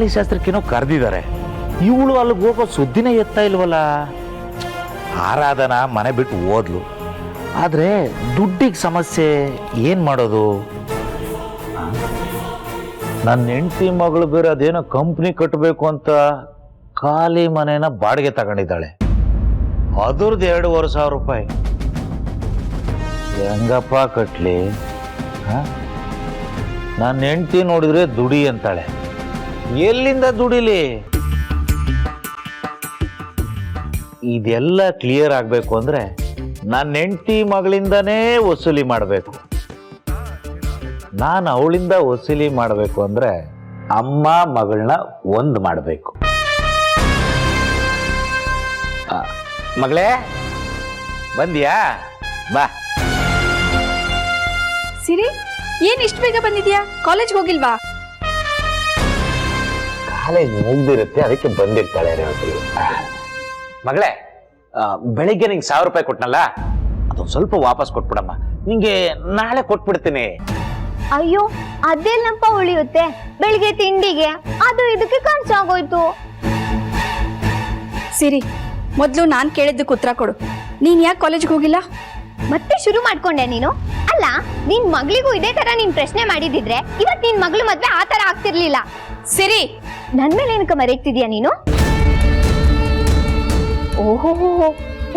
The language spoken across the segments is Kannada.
ತಾಳಿ ಶಾಸ್ತ್ರಕ್ಕೇನೋ ಕರೆದಿದ್ದಾರೆ. ಇವಳು ಅಲ್ಲಿಗೆ ಹೋಗೋ ಸುದ್ದಿನೇ ಎತ್ತಾ ಇಲ್ವಲ್ಲ. ಆರಾಧನಾ ಮನೆ ಬಿಟ್ಟು ಹೋದ್ಲು. ಆದರೆ ದುಡ್ಡಿಗೆ ಸಮಸ್ಯೆ, ಏನು ಮಾಡೋದು? ನನ್ನ ಹೆಂಡತಿ ಮಗಳು ಬೇರೆ ಅದೇನೋ ಕಂಪ್ನಿ ಕಟ್ಟಬೇಕು ಅಂತ ಖಾಲಿ ಮನೇನ ಬಾಡಿಗೆ ತಗೊಂಡಿದ್ದಾಳೆ. ಅದ್ರದ್ದು 2,500,000 ರೂಪಾಯಿ. ಹೆಂಗಪ್ಪ ಕಟ್ಲಿ? ನನ್ನ ಹೆಂಡತಿ ನೋಡಿದ್ರೆ ದುಡಿ ಅಂತಾಳೆ. ಎಲ್ಲಿಂದ ದುಡಿಲಿ? ಇದೆಲ್ಲ ಕ್ಲಿಯರ್ ಆಗಬೇಕು ಅಂದ್ರೆ ನನ್ನ ಹೆಂಡತಿ ಮಗಳಿಂದನೇ ವಸೂಲಿ ಮಾಡಬೇಕು. ನಾನು ಅವಳಿಂದ ವಸೂಲಿ ಮಾಡಬೇಕು ಅಂದ್ರೆ ಅಮ್ಮ ಮಗಳನ್ನ ಒಂದು ಮಾಡಬೇಕು. ಮಗಳೇ ಬಂದ್ಯಾ? ಬಾ. ಸಿರಿ, ಏನ್ ಇಷ್ಟು ಬೇಗ ಬಂದಿದ್ಯಾ? ಕಾಲೇಜ್ ಹೋಗಿಲ್ವಾ? ಕಾಲೇಜ್ ಮುಗ್ದಿರುತ್ತೆ, ಅದಕ್ಕೆ ಬಂದಿರ್ತಾಳೆ ರೇವತಿ. ಮಗಳೇ, ಬೆಳಿಗ್ಗೆ ನಿಂಗೆ 1,000 ರೂಪಾಯಿ ಕೊಟ್ನಲ್ಲ, ಅದೊಂದು ಸ್ವಲ್ಪ ವಾಪಸ್ ಕೊಟ್ಬಿಡಮ್ಮ. ನಿಂಗೆ ನಾಳೆ ಕೊಟ್ಬಿಡ್ತೀನಿ. ಅಯ್ಯೋ, ಅದೆಲ್ಲಪ್ಪ ಉಳಿಯುತ್ತೆ? ಬೆಳಿಗ್ಗೆ ತಿಂಡಿಗೆ ಅದು ಇದಕ್ಕೆ ಖರ್ಚಾಗೋಯ್ತು. ಸಿರಿ, ಮೊದ್ಲು ನಾನ್ ಕೇಳಿದ್ದಕ್ಕೆ ಉತ್ತರ ಕೊಡು. ನೀನ್ ಯಾಕೆ ಕಾಲೇಜ್ಗೆ ಹೋಗಿಲ್ಲ? ಮತ್ತೆ ಶುರು ಮಾಡ್ಕೊಂಡೆ ನೀನು. ಅಲ್ಲ, ನಿನ್ ಮಗಳಿಗೂ ಇದೇ ತರ ನೀನ್ ಪ್ರಶ್ನೆ ಮಾಡಿದಿದ್ರೆ ಇವತ್ ನಿನ್ ಮಗಳು ಮದ್ವೆ ಆ ತರ ಆಗ್ತಿರ್ಲಿಲ್ಲ. ಸಿರಿ, ನನ್ ಮೇಲೆ ಏನಕ್ಕ ಮರೆಯಕ್ತಿದ್ಯಾ ನೀನು? ಓಹೋ,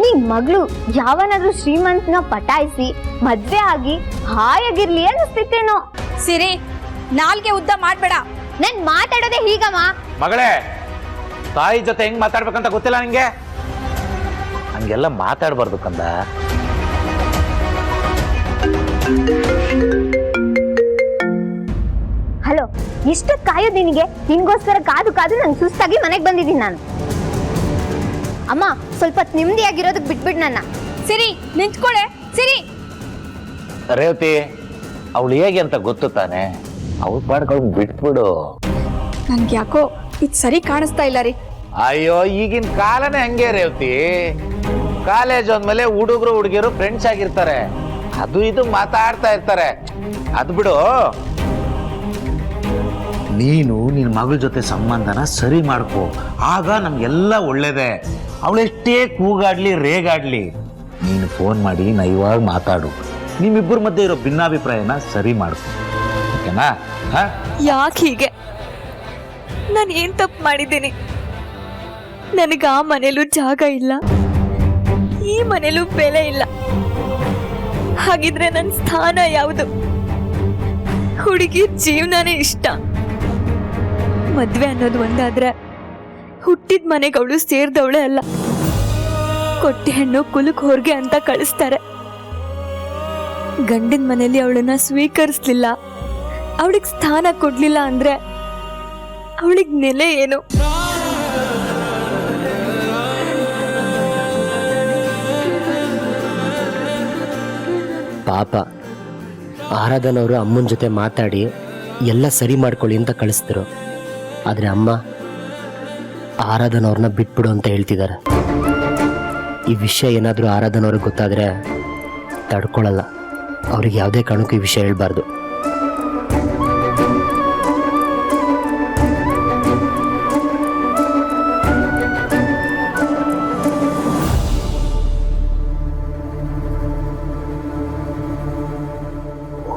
ನಿನ್ ಮಗಳು ಯಾವನಾದ್ರೂ ಶ್ರೀಮಂತನ ಪಟಾಯಿಸಿ ಮದ್ವೆ ಆಗಿ ಹಾಯಾಗಿರ್ಲಿ ಅನಿಸ್ತಿತ್ತೇನೋ. ಸಿರಿ, ನಾಲ್ಗೆ ಉದ್ದ ಮಾಡ್ಬೇಡ. ನನ್ ಮಾತಾಡೋದೇ ಹೀಗಮ್ಮ. ಮಗಳೇ, ತಾಯಿ ಜೊತೆ ಹೆಂಗ್ ಮಾತಾಡ್ಬೇಕಂತ ಗೊತ್ತಿಲ್ಲ ನಿಂಗೆ? ಹಂಗೆಲ್ಲ ಮಾತಾಡ್ಬಾರ್ದು ಕಂದ. ಹಲೋ, ಎಷ್ಟು ಕಾಯೋದು ನಿನಗೆ? ನಿನ್ಗೋಸ್ಕರ ಕಾದು ಕಾದು ನಂಗೆ ಸುಸ್ತಾಗಿ ಮನೆಗೆ ಬಂದಿದ್ದೀನಿ ನಾನು. ಅಮ್ಮ, ಸ್ವಲ್ಪ ನೆಮ್ಮದಿಯಾಗಿರೋದಕ್ಕೆ ಬಿಟ್ಬಿಡ್ ನನ್ನ. ಸಿರಿ, ನಿಂತ್ಕೊಳೆ. ಸಿರಿ, ರೇವತಿ, ಅವಳು ಹೇಗೆ ಅಂತ ಗೊತ್ತು ತಾನೆ. ಅವ್ಳು ಪಾಡ್ಕೊಂಡು ಬಿಟ್ಬಿಡು. ನನ್ಗೆ ಯಾಕೋ ಇದು ಸರಿ ಕಾಣಿಸ್ತಾ ಇಲ್ಲ ರೀ. ಅಯ್ಯೋ, ಈಗಿನ ಕಾಲನೇ ಹಂಗೆ ರೇವತಿ. ಕಾಲೇಜ್ ಅಂದ್ಮೇಲೆ ಹುಡುಗರು ಹುಡುಗಿಯರು ಫ್ರೆಂಡ್ಸ್ ಆಗಿರ್ತಾರೆ, ಅದು ಇದು ಮಾತಾಡ್ತಾ ಇರ್ತಾರೆ. ಅದು ಬಿಡು. ನೀನು ನಿನ್ನ ಮಗಳ ಜೊತೆ ಸಂಬಂಧನ ಸರಿ ಮಾಡ್ಕೋ, ಆಗ ನಮ್ಗೆಲ್ಲ ಒಳ್ಳೇದೇ. ಅವಳೆಷ್ಟೇ ಕೂಗಾಡ್ಲಿ ರೇಗಾಡ್ಲಿ, ನೀನು ಫೋನ್ ಮಾಡಿ ನೈವಾಗ ಮಾತಾಡು. ನಿಮ್ಮಿಬ್ಬರ ಮಧ್ಯೆ ಇರೋ ಭಿನ್ನಾಭಿಪ್ರಾಯನ ಸರಿ ಮಾಡ್ಕೊ, ಓಕೆನಾ? ಯಾಕೆ ಹೀಗೆ? ನಾನು ಏನ್ ತಪ್ಪು ಮಾಡಿದ್ದೀನಿ? ನನಗೆ ಆ ಮನೇಲೂ ಜಾಗ ಇಲ್ಲ, ಈ ಮನೇಲೂ ಬೆಲೆ ಇಲ್ಲ. ಹಾಗಿದ್ರೆ ನನ್ನ ಸ್ಥಾನ ಯಾವುದು? ಹುಡುಗಿ ಜೀವನನೇ ಇಷ್ಟ. ಮದ್ವೆ ಅನ್ನೋದು ಒಂದಾದ್ರೆ ಹುಟ್ಟಿದ ಮನೆಗೆ ಅವಳು ಸೇರಿದವಳೆ ಅಲ್ಲ. ಕೊಟ್ಟಿ ಹೆಣ್ಣು ಕುಲಕ್ ಹೊರಗೆ ಅಂತ ಕಳಿಸ್ತಾರೆ. ಗಂಡಿನ ಮನೇಲಿ ಅವಳನ್ನ ಸ್ವೀಕರಿಸ್ಲಿಲ್ಲ, ಅವಳಿಗೆ ಸ್ಥಾನ ಕೊಡ್ಲಿಲ್ಲ ಅಂದ್ರೆ ಅವಳಿಗೆ ನೆಲೆ ಏನು? ಪಾಪ ಆರಾಧನವರು ಅಮ್ಮನ ಜೊತೆ ಮಾತಾಡಿ ಎಲ್ಲ ಸರಿ ಮಾಡ್ಕೊಳ್ಳಿ ಅಂತ ಕಳಿಸ್ತಿರು. ಆದರೆ ಅಮ್ಮ ಆರಾಧನವ್ರನ್ನ ಬಿಟ್ಬಿಡು ಅಂತ ಹೇಳ್ತಿದ್ದಾರೆ. ಈ ವಿಷಯ ಏನಾದರೂ ಆರಾಧನವ್ರಿಗೆ ಗೊತ್ತಾದರೆ ತಡ್ಕೊಳ್ಳಲ್ಲ. ಅವ್ರಿಗೆ ಯಾವುದೇ ಕಾರಣಕ್ಕೂ ಈ ವಿಷಯ ಹೇಳ್ಬಾರ್ದು.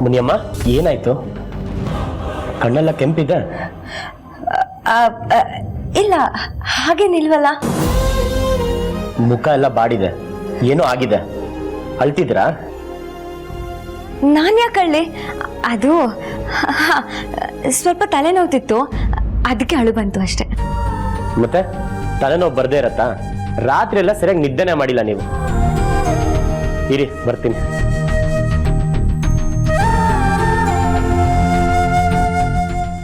ಮುನಿಯಮ್ಮ, ಏನಾಯ್ತು? ಕಣ್ಣೆಲ್ಲ ಕೆಂಪಿದೆ? ಇಲ್ಲ, ಹಾಗೇನಿಲ್ವಲ್ಲ. ಮುಖ ಎಲ್ಲ ಬಾಡಿದೆ, ಏನೋ ಆಗಿದೆ. ಅಳ್ತಿದ್ರಾ? ನಾನು ಯಾಕಳ್ಳಿ? ಅದು ಸ್ವಲ್ಪ ತಲೆನೋವ್ತಿತ್ತು, ಅದಕ್ಕೆ ಅಳು ಬಂತು ಅಷ್ಟೆ. ಮತ್ತೆ ತಲೆನೋವು ಬರ್ದೇ ಇರತ್ತಾ? ರಾತ್ರಿ ಎಲ್ಲ ಸರಿಯಾಗಿ ನಿದ್ದೆನೇ ಮಾಡಿಲ್ಲ ನೀವು. ಇರಿ, ಬರ್ತೀನಿ.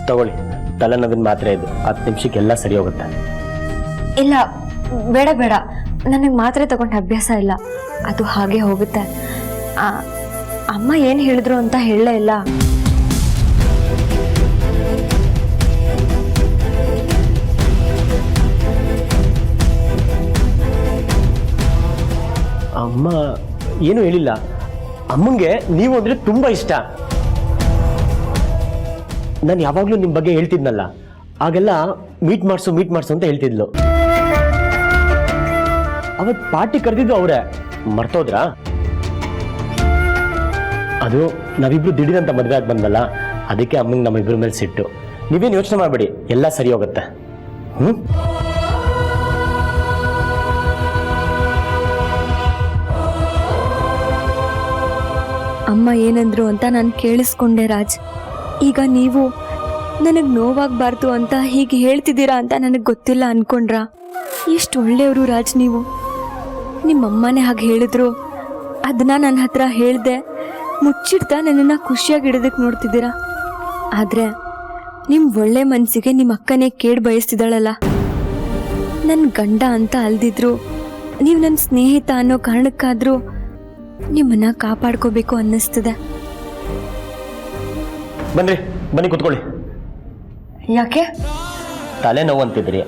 ತಗೊಳ್ಳಿ, ತಲೆನೋವಿನ ಮಾತ್ರೆ ಇದು. 10 ನಿಮಿಷಕ್ಕೆಲ್ಲ ಸರಿ ಹೋಗುತ್ತೆ. ಇಲ್ಲ, ಬೇಡ ಬೇಡ, ನನಗೆ ಮಾತ್ರೆ ತಗೊಂಡು ಅಭ್ಯಾಸ ಇಲ್ಲ, ಅದು ಹಾಗೆ ಹೋಗುತ್ತೆ. ಅಮ್ಮ ಏನು ಹೇಳಿದ್ರು ಅಂತ ಹೇಳಲೇ ಇಲ್ಲ. ಅಮ್ಮ ಏನು ಹೇಳಿಲ್ಲ. ಅಮ್ಮಂಗೆ ನೀವು ಅಂದ್ರೆ ತುಂಬಾ ಇಷ್ಟ. ನಾನು ಯಾವಾಗಲೂ ನಿಮ್ಮ ಬಗ್ಗೆ ಹೇಳ್ತಿದ್ನಲ್ಲ, ಆಗೆಲ್ಲ ಮೀಟ್ ಮಾಡಿಸು ಅಂತ ಹೇಳ್ತಿದ್ಲು. ಅವತ್ ಪಾರ್ಟಿ ಕರೆದಿದ್ದು ಅವರೇ, ಮರ್ತೋದ್ರಾ? ಅದು ನಾವಿಬ್ರು ದಿಢೀರಂತ ಮದುವೆ ಆಗಿ ಬಂದಲ್ಲ, ಅದಕ್ಕೆ ಅಮ್ಮಂಗೆ ನಮ್ಮಿಬ್ರ ಮೇಲೆ ಸಿಟ್ಟು. ನೀವೇನು ಯೋಚನೆ ಮಾಡಬೇಡಿ, ಎಲ್ಲ ಸರಿ ಹೋಗುತ್ತೆ. ಅಮ್ಮ ಏನಂದ್ರು ಅಂತ ನಾನು ಕೇಳಿಸ್ಕೊಂಡೆ ರಾಜ್. ಈಗ ನೀವು ನನಗೆ ನೋವಾಗಬಾರ್ದು ಅಂತ ಹೀಗೆ ಹೇಳ್ತಿದ್ದೀರಾ ಅಂತ ನನಗೆ ಗೊತ್ತಿಲ್ಲ ಅನ್ಕೊಂಡ್ರಾ? ಎಷ್ಟು ಒಳ್ಳೆಯವರು ರಾಜ್ ನೀವು. ನಿಮ್ಮಮ್ಮನೇ ಹಾಗೆ ಹೇಳಿದ್ರು, ಅದನ್ನ ನನ್ನ ಹತ್ರ ಹೇಳ್ದೆ ಮುಚ್ಚಿಡ್ತಾ ನನ್ನನ್ನು ಖುಷಿಯಾಗಿ ಇಡೋದಕ್ಕೆ ನೋಡ್ತಿದ್ದೀರಾ. ಆದರೆ ನಿಮ್ಮ ಒಳ್ಳೆ ಮನಸ್ಸಿಗೆ ನಿಮ್ಮ ಅಕ್ಕನೇ ಕೇಡು ಬಯಸ್ತಿದ್ದಾಳಲ್ಲ. ನನ್ನ ಗಂಡ ಅಂತ ಅಲ್ದಿದ್ರು ನೀವು ನನ್ನ ಸ್ನೇಹಿತ ಅನ್ನೋ ಕಾರಣಕ್ಕಾದರೂ ನಿಮ್ಮನ್ನ ಕಾಪಾಡ್ಕೋಬೇಕು ಅನ್ನಿಸ್ತದೆ. ಬನ್ನಿ ಕೂತ್ಕೊಳ್ಳಿ. ಯಾಕೆ? ತಲೆನೋವು ಅಂತಿದ್ರಿ,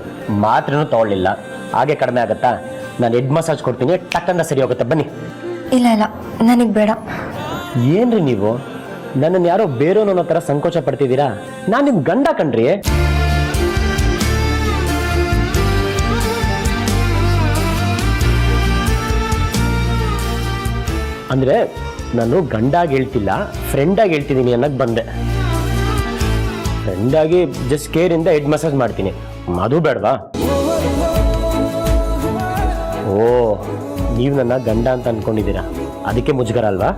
ಮಾತ್ರೇನೂ ತಗೊಳ್ಳಿಲ್ಲ, ಹಾಗೆ ಕಡಿಮೆ ಆಗತ್ತಾ? ನಾನು ಹೆಡ್ ಮಸಾಜ್ ಕೊಡ್ತೀನಿ, ಟಕ್ಕಂದ ಸರಿ ಹೋಗುತ್ತೆ. ಬನ್ನಿ. ಇಲ್ಲ ನನಗೆ ಬೇಡ. ಏನ್ರಿ ನೀವು ನನ್ನನ್ನು ಯಾರೋ ಬೇರೆಯವ್ರು ಅನ್ನೋ ಥರ ಸಂಕೋಚ ಪಡ್ತಿದ್ದೀರಾ? ನಾನು ನಿಮ್ಮ ಗಂಡ ಕಣ್ರಿ. ಅಂದ್ರೆ ನಾನು ಗಂಡಾಗಿ ಹೇಳ್ತಿಲ್ಲ, ಫ್ರೆಂಡಾಗಿ ಹೇಳ್ತಿದ್ದೀನಿ ಅನ್ನಕ್ಕೆ ಬಂದೆ. ಫ್ರೆಂಡಾಗಿ ಜಸ್ಟ್ ಕೇರಿಂದ ಹೆಡ್ ಮಸಾಜ್ ಮಾಡ್ತೀನಿ, ಅದು ಬೇಡವಾ? ಓ, ನೀವು ನನ್ನ ಗಂಡ ಅಂತ ಅನ್ಕೊಂಡಿದ್ದೀರಾ, ಅದಕ್ಕೆ ಮುಜುಗರ ಅಲ್ವಾ?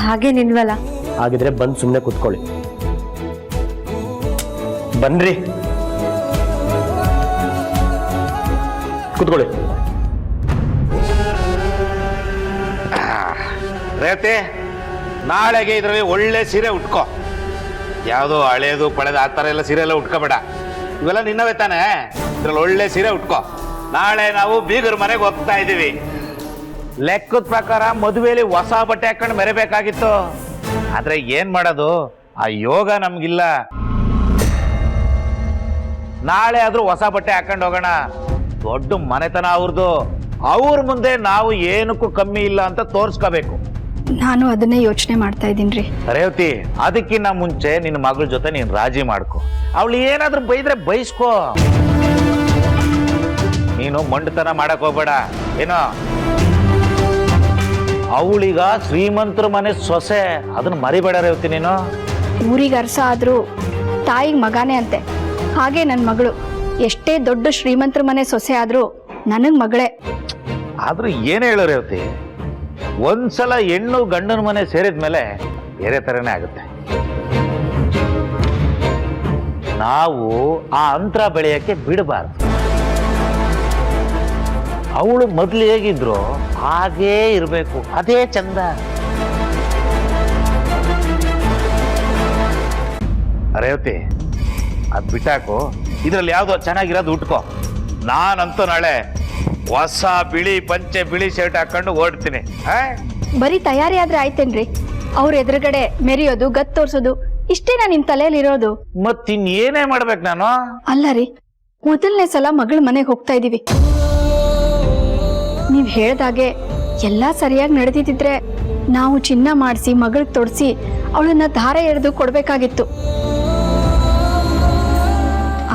ಹಾಗೆ ನಿಲ್ವಲ್ಲ. ಹಾಗಿದ್ರೆ ಬಂದು ಸುಮ್ಮನೆ ಕೂತ್ಕೊಳ್ಳಿ. ಬನ್ರಿ, ಕೂತ್ಕೊಳ್ಳಿ. ರೇವತಿ, ನಾಳೆಗೆ ಇದರಲ್ಲಿ ಒಳ್ಳೆ ಸೀರೆ ಉಟ್ಕೋ. ಯಾವುದೋ ಹಳೇದು ಪಳೆದು ಆ ಥರ ಎಲ್ಲ ಸೀರೆ ಎಲ್ಲ ಉಟ್ಕೋಬೇಡ. ಇವೆಲ್ಲ ನಿನ್ನವೇ ತಾನೆ, ಇದ್ರಲ್ಲಿ ಒಳ್ಳೆ ಸೀರೆ ಉಟ್ಕೋ. ನಾಳೆ ನಾವು ಬೀಗರ ಮನೆಗೆ ಹೋಗ್ತಾ ಇದ್ದೀವಿ. ಲೆಕ್ಕದ ಪ್ರಕಾರ ಮದುವೆಯಲ್ಲಿ ಹೊಸ ಬಟ್ಟೆ ಹಾಕೊಂಡು ಮೆರೆಬೇಕಾಗಿತ್ತು, ಆದ್ರೆ ಏನ್ ಮಾಡೋದು, ಆ ಯೋಗ ನಮ್ಗಿಲ್ಲ. ನಾಳೆ ಆದ್ರೂ ಹೊಸ ಬಟ್ಟೆ ಹಾಕೊಂಡು ಹೋಗೋಣ. ದೊಡ್ಡ ಮನೆತನ ಅವ್ರದ್ದು, ಅವ್ರ ಮುಂದೆ ನಾವು ಏನಕ್ಕೂ ಕಮ್ಮಿ ಇಲ್ಲ ಅಂತ ತೋರ್ಸ್ಕೋಬೇಕು. ನಾನು ಅದನ್ನೇ ಯೋಚನೆ ಮಾಡ್ತಾ ಇದ್ದೀನಿ ರೀ. ರೇವತಿ, ಅದಕ್ಕಿಂತ ಮುಂಚೆ ನಿನ್ನ ಮಗಳ ಜೊತೆ ನೀನ್ ರಾಜಿ ಮಾಡ್ಕೊ. ಅವಳು ಏನಾದ್ರೂ ಬೈದ್ರೆ ಬೈಸ್ಕೋ. ನೀನು ಮೊಂಡತನ ಮಾಡಕ್ ಹೋಗ್ಬೇಡ. ಏನೋ ಅವಳೀಗ ಶ್ರೀಮಂತರ ಮನೆ ಸೊಸೆ, ಅದನ್ನ ಮರಿಬೇಡ ರೇವತಿ ನೀನು. ಊರಿಗೆ ಅರಸ ಆದ್ರೂ ತಾಯಿಗೆ ಮಗಾನೇ ಅಂತೆ. ಹಾಗೆ ನನ್ನ ಮಗಳು ಎಷ್ಟೇ ದೊಡ್ಡ ಶ್ರೀಮಂತರ ಮನೆ ಸೊಸೆ ಆದ್ರೂ ನನಗ್ ಮಗಳೇ. ಆದ್ರೂ ಏನ್ ಹೇಳು ರೇವತಿ, ಒಂದ್ಸಲ ಹೆಣ್ಣು ಗಂಡನ ಮನೆ ಸೇರಿದ್ಮೇಲೆ ಬೇರೆ ತರನೇ ಆಗುತ್ತೆ. ನಾವು ಆ ಅಂತರ ಬೆಳೆಯಕ್ಕೆ ಬಿಡಬಾರ್ದು. ಅವಳು ಮೊದಲು ಹೇಗಿದ್ರು ಹಾಗೇ ಇರಬೇಕು, ಅದೇ ಚಂದ. ರೇವತಿ, ಅದ್ ಬಿಟ್ಟಾಕು, ಇದ್ರಲ್ಲಿ ಯಾವ್ದೋ ಚೆನ್ನಾಗಿರೋದು ಉಟ್ಕೋ. ನಾನಂತೂ ನಾಳೆ ಹೊಸ ಬಿಳಿ ಪಂಚೆ ಬಿಳಿ ಶರ್ಟ್ ಹಾಕೊಂಡು ಓಡ್ತೀನಿ. ಬರೀ ತಯಾರಿ ಆದ್ರೆ ಆಯ್ತೇನ್ರಿ? ಅವ್ರ ಎದುರುಗಡೆ ಮೆರೆಯೋದು, ಗತ್ ತೋರ್ಸೋದು ಇಷ್ಟೇನಾ ನಿಮ್ ತಲೆಯಲ್ಲಿ ಇರೋದು? ಮತ್ತಿನ್ನೇನೇ ಮಾಡ್ಬೇಕು ನಾನು? ಅಲ್ಲ ರೀ, ಮೊದಲನೇ ಸಲ ಮಗಳ ಮನೆಗೆ ಹೋಗ್ತಾ ಇದೀವಿ. ನೀವ್ ಹೇಳ್ದಾಗೆ ಎಲ್ಲಾ ಸರಿಯಾಗಿ ನಡೆದಿದ್ರೆ ನಾವು ಚಿನ್ನ ಮಾಡಿಸಿ ಮಗಳಿಗೆ ತೊಡ್ಸಿ ಅವಳನ್ನ ಧಾರೆ ಎಳೆದು ಕೊಡ್ಬೇಕಾಗಿತ್ತು.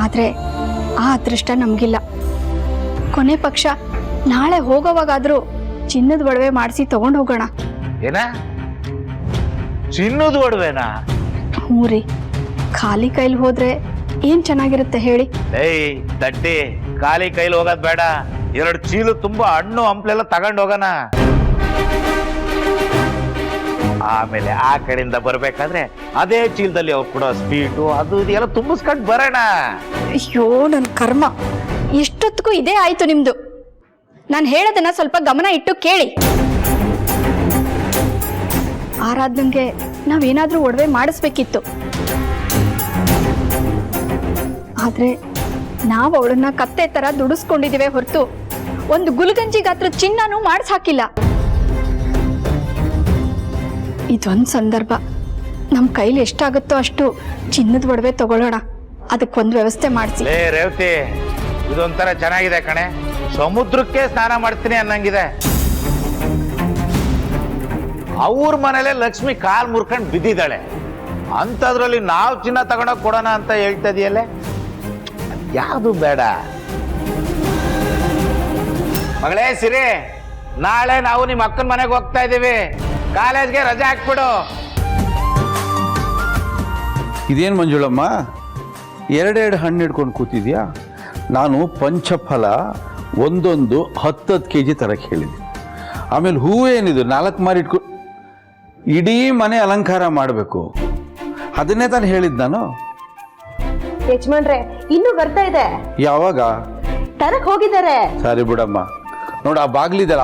ಆದ್ರೆ ಆ ಅದೃಷ್ಟ ನಮ್ಗಿಲ್ಲ. ಕೊನೆ ಪಕ್ಷ ನಾಳೆ ಹೋಗೋವಾಗಾದ್ರೂ ಚಿನ್ನದ ಒಡವೆ ಮಾಡಿಸಿ ತಗೊಂಡು ಹೋಗೋಣ. ಏನ ಚಿನ್ನದ ಒಡವೆನಾ? ಹ್ಞೂ ರೀ, ಖಾಲಿ ಕೈಲಿ ಹೋದ್ರೆ ಏನ್ ಚೆನ್ನಾಗಿರುತ್ತೆ ಹೇಳಿ? ಏಯ್ ದಡ್ಡಿ, ಖಾಲಿ ಕೈಲಿ ಹೋಗೋದ್ ಬೇಡ. 2 ಚೀಲು ತುಂಬಾ ಹಣ್ಣು ಹಂಪ್ಲೆಲ್ಲ ತಗೊಂಡು ಹೋಗೋಣ. ಆಮೇಲೆ ಆ ಕಡೆಯಿಂದ ಬರ್ಬೇಕಾದ್ರೆ ಅದೇ ಚೀಲದಲ್ಲಿ ಅವ್ರು ಕೊಡೋ ಸ್ವೀಟು ಅದು ಇದು ಎಲ್ಲ ತುಂಬಿಸ್ಕೊಂಡು ಬರೋಣ. ಅಯ್ಯೋ ನನ್ ಕರ್ಮ, ಎಷ್ಟೊತ್ತಿಗೂ ಇದೇ ಆಯ್ತು ನಿಮ್ದು. ನಾನು ಹೇಳೋದನ್ನ ಸ್ವಲ್ಪ ಗಮನ ಇಟ್ಟು ಕೇಳಿ. ಆರಾಧನೆಗೆ ನಾವೇನಾದ್ರೂ ಒಡವೆ ಮಾಡಿಸ್ಬೇಕಿತ್ತು, ಆದ್ರೆ ನಾವು ಅವಳನ್ನ ಕತ್ತೆ ತರ ದುಡಿಸ್ಕೊಂಡಿದ್ದೀವಿ ಹೊರತು ಒಂದು ಗುಲ್ಗಂಜಿ ಗಾತ್ರ ಚಿನ್ನನೂ ಮಾಡಿಸ್ ಹಾಕಿಲ್ಲ. ಇದೊಂದು ಸಂದರ್ಭ, ನಮ್ಮ ಕೈಲಿ ಎಷ್ಟಾಗುತ್ತೋ ಅಷ್ಟು ಚಿನ್ನದ ಒಡವೆ ತಗೊಳ್ಳೋಣ. ಅದಕ್ಕೊಂದು ವ್ಯವಸ್ಥೆ ಮಾಡಿಸಿ. ರೇವತಿ, ಇದೊಂಥರ ಚೆನ್ನಾಗಿದೆ ಕಣೆ, ಸಮುದ್ರಕ್ಕೆ ಸ್ನಾನ ಮಾಡ್ತೀನಿ ಅನ್ನಂಗಿದೆ. ಅವ್ರ ಮನೇಲೆ ಲಕ್ಷ್ಮಿ ಕಾಲ್ ಮುರ್ಕೊಂಡು ಬಿದ್ದಿದ್ದಾಳೆ, ಅಂಥದ್ರಲ್ಲಿ ನಾವು ಚಿನ್ನ ತಗೊಂಡೋಗಿ ಕೊಡೋಣ ಅಂತ ಹೇಳ್ತಾ ಇದೆಯಲ್ಲೇ. ಯಾವುದು ಬೇಡ. ಮಗಳೇ ಸಿರಿ, ನಾಳೆ ನಾವು ನಿಮ್ಮ ಅಕ್ಕನ ಮನೆಗೆ ಹೋಗ್ತಾ ಇದ್ದೀವಿ. ಕಾಲೇಜ್ಗೆ ರಜೆ ಹಾಕ್ಬಿಡು. ಇದೇನು ಮಂಜುಳಮ್ಮ, ಎರಡೆರಡು ಹಣ್ಣು ಹಿಡ್ಕೊಂಡು ಕೂತಿದ್ಯಾ? ನಾನು ಪಂಚಫಲ ಒಂದೊಂದು 10 kg ತರಕ್ಕೆ ಹೇಳಿದ್ದೆ. ಆಮೇಲೆ ಹೂವೇನಿದು 4 ಮಾರು ಇಟ್ಕೊ, ಇಡೀ ಮನೆ ಅಲಂಕಾರ ಮಾಡಬೇಕು, ಅದನ್ನೇ ತಾನು ಹೇಳಿದ್ದು ನಾನು. ಯಜಮಾನ್ರೆ ಇನ್ನೂ ಬರ್ತಾ ಇದೆ. ಯಾವಾಗ ತರಕ್ ಹೋಗಿದ್ದಾರೆ. ಸರಿ ಬಿಡಮ್ಮ. ನೋಡು ಆ ಬಾಗ್ಲಿದಲ್ಲ,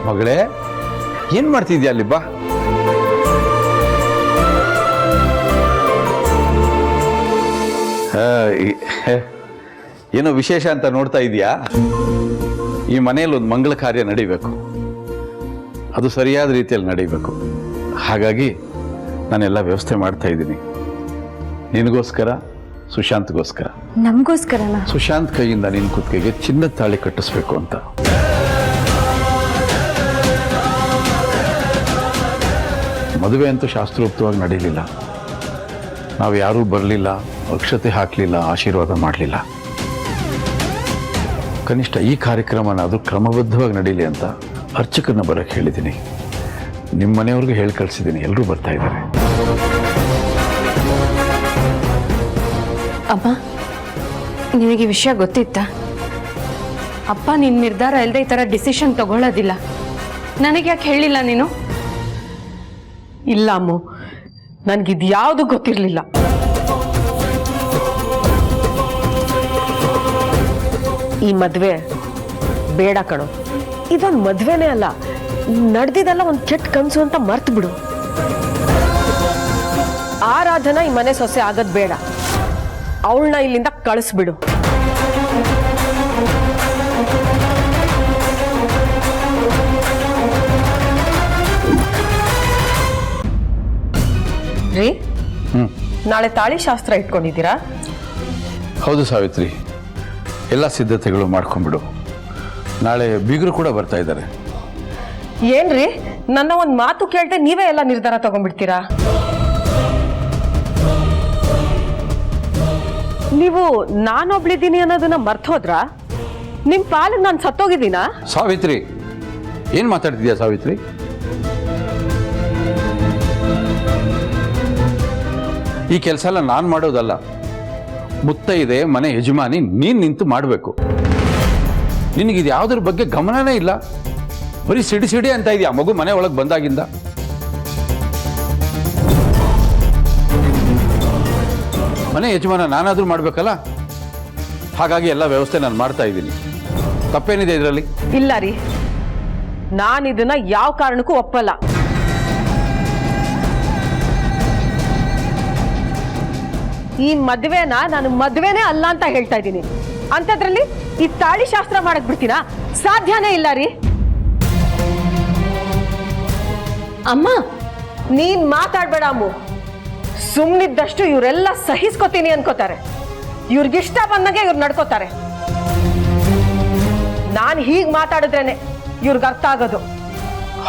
ಮಗಳೇ ಏನ್ ಮಾಡ್ತಿದ್ಯಾ ಅಲ್ಲಿ? ಬಾ. ಏನೋ ವಿಶೇಷ ಅಂತ ನೋಡ್ತಾ ಇದೀಯಾ? ಈ ಮನೆಯಲ್ಲಿ ಒಂದು ಮಂಗಳ ಕಾರ್ಯ ನಡೀಬೇಕು, ಅದು ಸರಿಯಾದ ರೀತಿಯಲ್ಲಿ ನಡೀಬೇಕು. ಹಾಗಾಗಿ ನಾನೆಲ್ಲ ವ್ಯವಸ್ಥೆ ಮಾಡ್ತಾ ಇದ್ದೀನಿ. ನಿನಗೋಸ್ಕರ, ಸುಶಾಂತ್ಗೋಸ್ಕರ. ನಮಗೋಸ್ಕರನಾ? ಸುಶಾಂತ್ ಕೈಯಿಂದ ನಿನ್ನ ಕುತ್ತಿಗೆಗೆ ಚಿನ್ನದ ತಾಳಿ ಕಟ್ಟಿಸ್ಬೇಕು ಅಂತ. ಮದುವೆ ಅಂತೂ ಶಾಸ್ತ್ರೋಕ್ತವಾಗಿ ನಡೀಲಿಲ್ಲ. ನಾವು ಯಾರೂ ಬರಲಿಲ್ಲ, ಅಕ್ಷತೆ ಹಾಕಲಿಲ್ಲ, ಆಶೀರ್ವಾದ ಮಾಡಲಿಲ್ಲ. ಕನಿಷ್ಠ ಈ ಕಾರ್ಯಕ್ರಮನಾದರೂ ಕ್ರಮಬದ್ಧವಾಗಿ ನಡೀಲಿ ಅಂತ ಅರ್ಚಕರನ್ನ ಬರೋಕ್ಕೆ ಹೇಳಿದ್ದೀನಿ. ನಿಮ್ಮ ಮನೆಯವ್ರಿಗೂ ಹೇಳಿ ಕಳಿಸಿದ್ದೀನಿ, ಎಲ್ಲರೂ ಬರ್ತಾ ಇದ್ದಾರೆ. ಅಮ್ಮ, ನಿನಗೆ ವಿಷಯ ಗೊತ್ತಿತ್ತಾ? ಅಪ್ಪ ನಿನ್ನ ನಿರ್ಧಾರ ಇಲ್ಲದೆ ಈ ಥರ ಡಿಸಿಷನ್ ತಗೊಳ್ಳೋದಿಲ್ಲ. ನನಗೆ ಯಾಕೆ ಹೇಳಿಲ್ಲ ನೀನು? ಇಲ್ಲ ಅಮ್ಮು, ನನಗಿದು ಯಾವುದು ಗೊತ್ತಿರಲಿಲ್ಲ. ಈ ಮದುವೆ ಬೇಡ ಕಣೋ. ಇದೊಂದು ಮದುವೆನೇ ಅಲ್ಲ, ನಡೆದಿದ್ದೆಲ್ಲ ಒಂದು ಕೆಟ್ಟ ಕನಸು ಅಂತ ಮರ್ತು ಬಿಡು. ಆರಾಧನಾ ಈ ಮನೆ ಸೊಸೆ ಆಗೋದು ಬೇಡ. ಅವಳನ್ನ ಇಲ್ಲಿಂದ ಕಳಿಸ್ಬಿಡು. ರೀ, ನಾಳೆ ತಾಳಿ ಶಾಸ್ತ್ರ ಇಟ್ಕೊಂಡಿದ್ದೀರಾ? ಹೌದು ಸಾವಿತ್ರಿ, ಎಲ್ಲ ಸಿದ್ಧತೆಗಳು ಮಾಡ್ಕೊಂಡ್ಬಿಡು. ನಾಳೆ ಬೀಗರು ಕೂಡ ಬರ್ತಾ ಇದ್ದಾರೆ. ಏನ್ರಿ, ನನ್ನ ಒಂದು ಮಾತು ಕೇಳ್ದೆ ನೀವೇ ಎಲ್ಲ ನಿರ್ಧಾರ ತಗೊಂಡ್ಬಿಡ್ತೀರಾ? ನೀವು ನಾನೊಬ್ಳಿದ್ದೀನಿ ಅನ್ನೋದನ್ನ ಮರ್ತೋದ್ರಾ? ನಿಮ್ ಪಾಲಿಗೆ ನಾನು ಸತ್ತೋಗಿದ್ದೀನಾ? ಸಾವಿತ್ರಿ, ಏನ್ ಮಾತಾಡ್ತಿದ್ಯಾ ಸಾವಿತ್ರಿ? ಈ ಕೆಲಸ ಎಲ್ಲ ನಾನು ಮಾಡೋದಲ್ಲ. ಮುತ್ತೈದೆ ಮನೆ ಯಜಮಾನಿ ನೀನ್ ನಿಂತು ಮಾಡಬೇಕು. ನಿನಗಿದು ಯಾವುದ್ರ ಬಗ್ಗೆ ಗಮನನೇ ಇಲ್ಲ. ಬರೀ ಸಿಡಿ ಸಿಡಿ ಅಂತ ಇದೆಯಾ ಮಗು ಮನೆ ಒಳಗೆ ಬಂದಾಗಿಂದ. ಮನೆ ಯಜಮಾನ ನಾನಾದ್ರೂ ಮಾಡ್ಬೇಕಲ್ಲ, ಹಾಗಾಗಿ ಎಲ್ಲ ವ್ಯವಸ್ಥೆ ನಾನು ಮಾಡ್ತಾ ಇದ್ದೀನಿ. ತಪ್ಪೇನಿದೆ ಇದರಲ್ಲಿ? ಇಲ್ಲ ರೀ, ನಾನು ಇದನ್ನ ಯಾವ ಕಾರಣಕ್ಕೂ ಒಪ್ಪಲ್ಲ. ಈ ಮದುವೆನ ನಾನು ಮದುವೆನೇ ಅಲ್ಲ ಅಂತ ಹೇಳ್ತಾ ಇದ್ದೀನಿ. ಅಂಥದ್ರಲ್ಲಿ ಈ ತಾಳಿ ಶಾಸ್ತ್ರ ಮಾಡಕ್ ಬಿಡ್ತೀನಾ? ಸಾಧ್ಯನೇ ಇಲ್ಲ ರೀ. ಅಮ್ಮ, ನೀನ್ ಮಾತಾಡ್ಬೇಡ ಅಮ್ಮು. ಸುಮ್ಮನಿದ್ದಷ್ಟು ಇವರೆಲ್ಲ ಸಹಿಸ್ಕೋತೀನಿ ಅನ್ಕೋತಾರೆ. ಇವ್ರಿಗಿಷ್ಟ ಬಂದಂಗೆ ಇವ್ರು ನಡ್ಕೋತಾರೆ. ನಾನು ಹೀಗೆ ಮಾತಾಡಿದ್ರೇನೆ ಇವ್ರಿಗೆ ಅರ್ಥ ಆಗೋದು.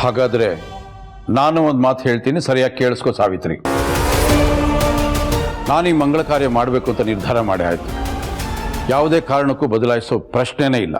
ಹಾಗಾದ್ರೆ ನಾನು ಒಂದು ಮಾತು ಹೇಳ್ತೀನಿ, ಸರಿಯಾಗಿ ಕೇಳಿಸ್ಕೋ ಸಾವಿತ್ರಿ. ನಾನು ಈ ಮಂಗಳ ಕಾರ್ಯ ಮಾಡಬೇಕು ಅಂತ ನಿರ್ಧಾರ ಮಾಡಿ ಆಯ್ತು. ಯಾವುದೇ ಕಾರಣಕ್ಕೂ ಬದಲಾಯಿಸೋ ಪ್ರಶ್ನೆನೇ ಇಲ್ಲ.